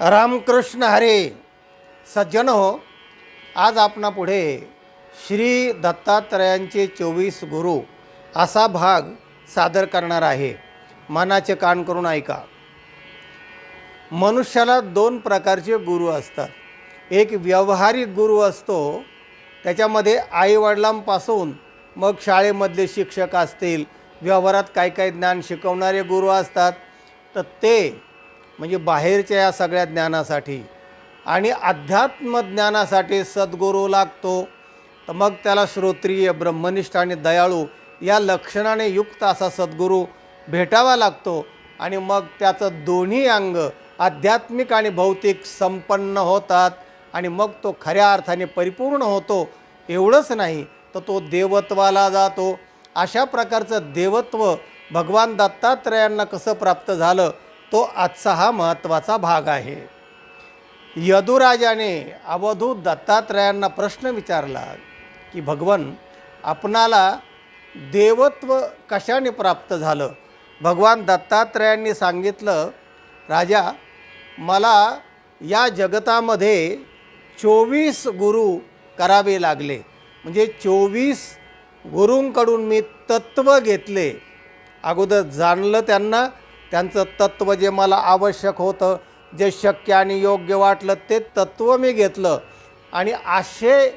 रामकृष्ण हरे. सज्जन हो, आज आपणा पुढे श्री दत्तात्रयांचे 24 गुरु असा भाग सादर करणार आहे. मनाचे कान करून ऐका. मनुष्याला दोन प्रकारचे गुरु असतात. एक व्यावहारिक गुरु असतो, त्याच्यामध्ये आईवडिलांपासून मग शाळेमधले शिक्षक असतील, व्यवहारात काय काय ज्ञान शिकवणारे गुरु असतात, तर ते म्हणजे बाहेरच्या या सगळ्या ज्ञानासाठी आणि अध्यात्म ज्ञानासाठी सद्गुरू लागतो. तर मग त्याला श्रोत्रिय, ब्रह्मनिष्ठ आणि दयाळू या लक्षणाने युक्त असा सद्गुरू भेटावा लागतो. आणि मग त्याचं दोन्ही अंग आध्यात्मिक आणि भौतिक संपन्न होतात आणि मग तो खऱ्या अर्थाने परिपूर्ण होतो. एवढंच नाही तर तो देवत्वाला जातो. अशा प्रकारचं देवत्व भगवान दत्तात्रयांना कसं प्राप्त झालं, तो आजचा हा महत्त्वाचा भाग आहे. यदुराजाने अवधूत दत्तात्रयांना प्रश्न विचारला की भगवान, आपणाला देवत्व कशाने प्राप्त झालं? भगवान दत्तात्रयांनी सांगितलं, राजा, मला या जगतामध्ये 24 गुरु करावे लागले. म्हणजे 24 गुरूंकडून मी तत्त्व घेतले. अगोदर जाणलं त्यांना, त्यांचं तत्त्व जे मला आवश्यक होतं, जे शक्य आणि योग्य वाटलं, ते तत्त्व मी घेतलं. आणि असे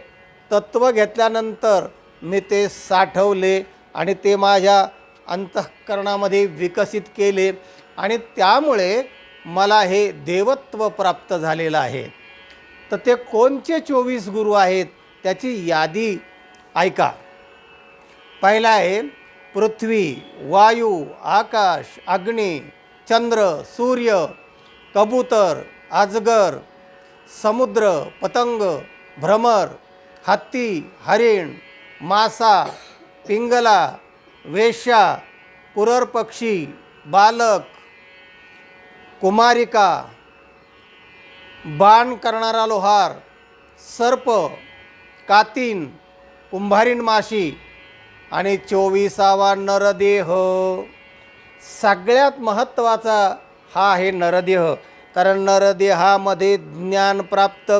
तत्त्व घेतल्यानंतर मी ते साठवले आणि ते माझ्या अंतःकरणामध्ये विकसित केले आणि त्यामुळे मला हे देवत्व प्राप्त झालेलं आहे. तर ते कोणते 24 गुरु आहेत त्याची यादी ऐका. पहिला आहे पृथ्वी, वायू, आकाश, अग्नी, चंद्र, सूर्य, कबूतर, अजगर, समुद्र, पतंग, भ्रमर, हत्ती, हरिण, मासा, पिंगला, वेश्या, पुरर पक्षी, बालक, कुमारिका, बाण करणारा लोहार, सर्प, कातीन, कुंभारीण माशी आणि 24वा नरदेह. सगळ्यात महत्त्वाचा हा आहे नरदेह. कारण नरदेहामध्ये ज्ञान प्राप्त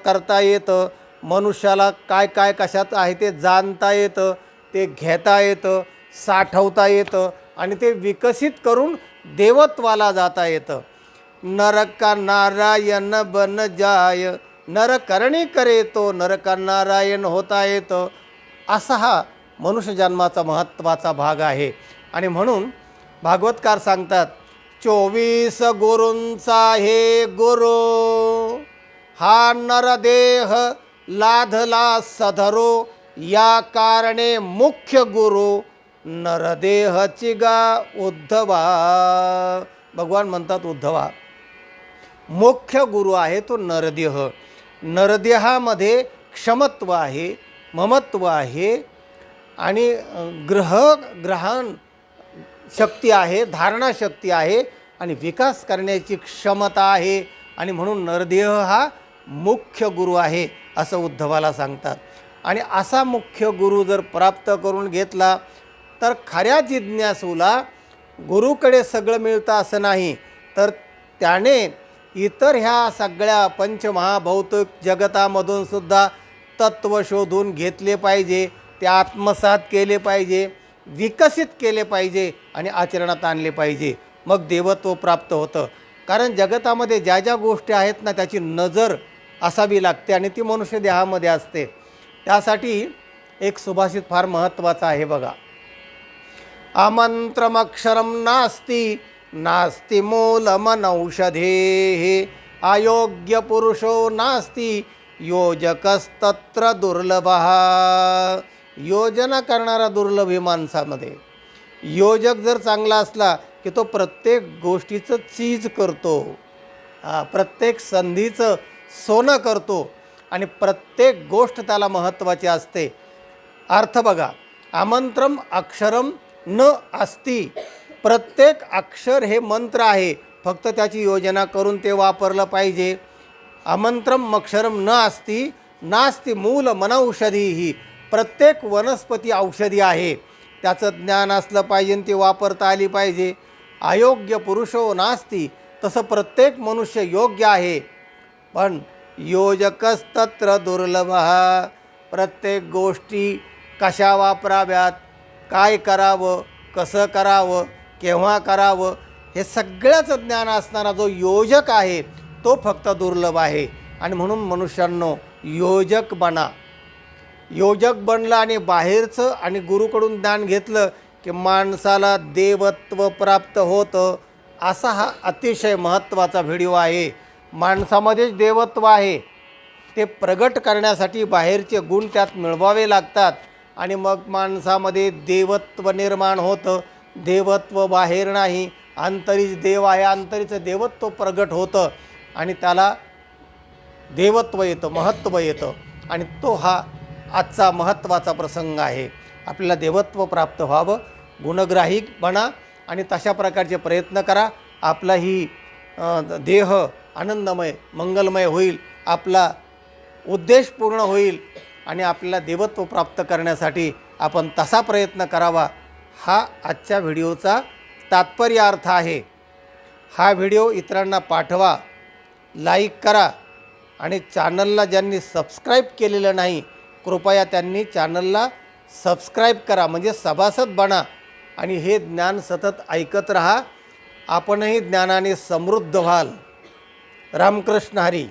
करता येतं. मनुष्याला काय काय कशात आहे ते जाणता येतं, ते घेता येतं, साठवता येतं आणि ते विकसित करून देवत्वाला जाता येतं. नर का नारायण बन जाय, नर करणी करे तो नर का नारायण होता येतं. असा हा मनुष्य जन्माचा महत्त्वाचा भाग आहे. आणि म्हणून भागवतकार सांगतात, 24 गुरूंचा हे गुरु, हा नरदेह लाधला सधरो, या कारणे मुख्य गुरु नरदेहची गा उद्धवा. भगवान म्हणतात, उद्धवा, मुख्य गुरु आहे तो नरदेह. नरदेहामध्ये क्षमत्व आहे, ममत्व आहे आणि ग्रहण शक्ती आहे, धारणा शक्ती आहे आणि विकास करण्याची क्षमता आहे. आणि म्हणून नरदेह हा मुख्य गुरु आहे असं उद्धवाला सांगतात. आणि असा मुख्य गुरु जर प्राप्त करून घेतला तर खऱ्या जिज्ञासूला गुरुकडे सगळं मिळतं असं नाही, तर त्याने इतर ह्या सगळ्या पंचमहाभौतिक जगतामधून सुद्धा तत्त्व शोधून घेतले पाहिजे, ते आत्मसात केले पाहिजे, विकसित केले पाहिजे आणि आचरणात आणले पाहिजे. मग देवत्व प्राप्त होतं. कारण जगतामध्ये ज्या ज्या गोष्टी आहेत ना, त्याची नजर असावी लागते आणि ती मनुष्य देहामध्ये असते. त्यासाठी एक सुभाषित फार महत्त्वाचा आहे बघा. अमंत्रमक्षरम नास्ति, नास्ति मूलमनौषधेः, अयोग्य पुरुषो नास्ति, योजकस्तत्र दुर्लभः. योजना करणारा दुर्लभ आहे माणसामध्ये. योजक जर चांगला असला की तो प्रत्येक गोष्टीचं चीज करतो, प्रत्येक संधीचं सोनं करतो आणि प्रत्येक गोष्ट त्याला महत्त्वाची असते. अर्थ बघा, आमंत्रम अक्षरम न अस्ति, प्रत्येक अक्षर हे मंत्र आहे, फक्त त्याची योजना करून ते वापरलं पाहिजे. आमंत्रम अक्षरम न अस्ति, नास्ति मूल मनौषधीही, प्रत्येक वनस्पती औषधी आहे, त्याचं ज्ञान असलं पाहिजे, ती वापरता आली पाहिजे. अयोग्य पुरुषो नास्ति, तसं प्रत्येक मनुष्य योग्य आहे, पण योजकस्तत्र दुर्लभः. प्रत्येक गोष्टी कशा वापराव्यात, काय करावं, कसं करावं, केव्हा करावं, हे सगळ्याचं ज्ञान असणारा जो योजक आहे तो फक्त दुर्लभ आहे. आणि म्हणून मनुष्यांनो, योजक बना. योजक बनलं आणि बाहेरचं आणि गुरुकडून ज्ञान घेतलं की माणसाला देवत्व प्राप्त होतं. असा हा अतिशय महत्त्वाचा व्हिडिओ आहे. माणसामध्येच देवत्व आहे, ते प्रगट करण्यासाठी बाहेरचे गुण त्यात मिळवावे लागतात आणि मग माणसामध्ये देवत्व निर्माण होतं. देवत्व बाहेर नाही, अंतरीच देव आहे, अंतरीचं देवत्व प्रगट होतं आणि त्याला देवत्व येतं, महत्त्व येतं. आणि तो हा आजचा महत्त्वाचा प्रसंग आहे. आपल्याला देवत्व प्राप्त व्हावं, गुणग्राही बना आणि तशा प्रकारचे प्रयत्न करा. आपलाही देह आनंदमय मंगलमय होईल, आपला उद्देश पूर्ण होईल आणि आपल्याला देवत्व प्राप्त करण्यासाठी आपण तसा प्रयत्न करावा. हा आजच्या व्हिडिओचा तात्पर्य अर्थ आहे. हा व्हिडिओ इतरांना पाठवा, लाईक करा आणि चॅनलला ज्यांनी सबस्क्राईब केलेलं नाही कृपया त्यांनी चॅनलला सबस्क्राईब करा, म्हणजे सभासद बना आणि हे ज्ञान सतत ऐकत राहा. आपणही ज्ञानाने समृद्ध व्हाल. रामकृष्ण हरी.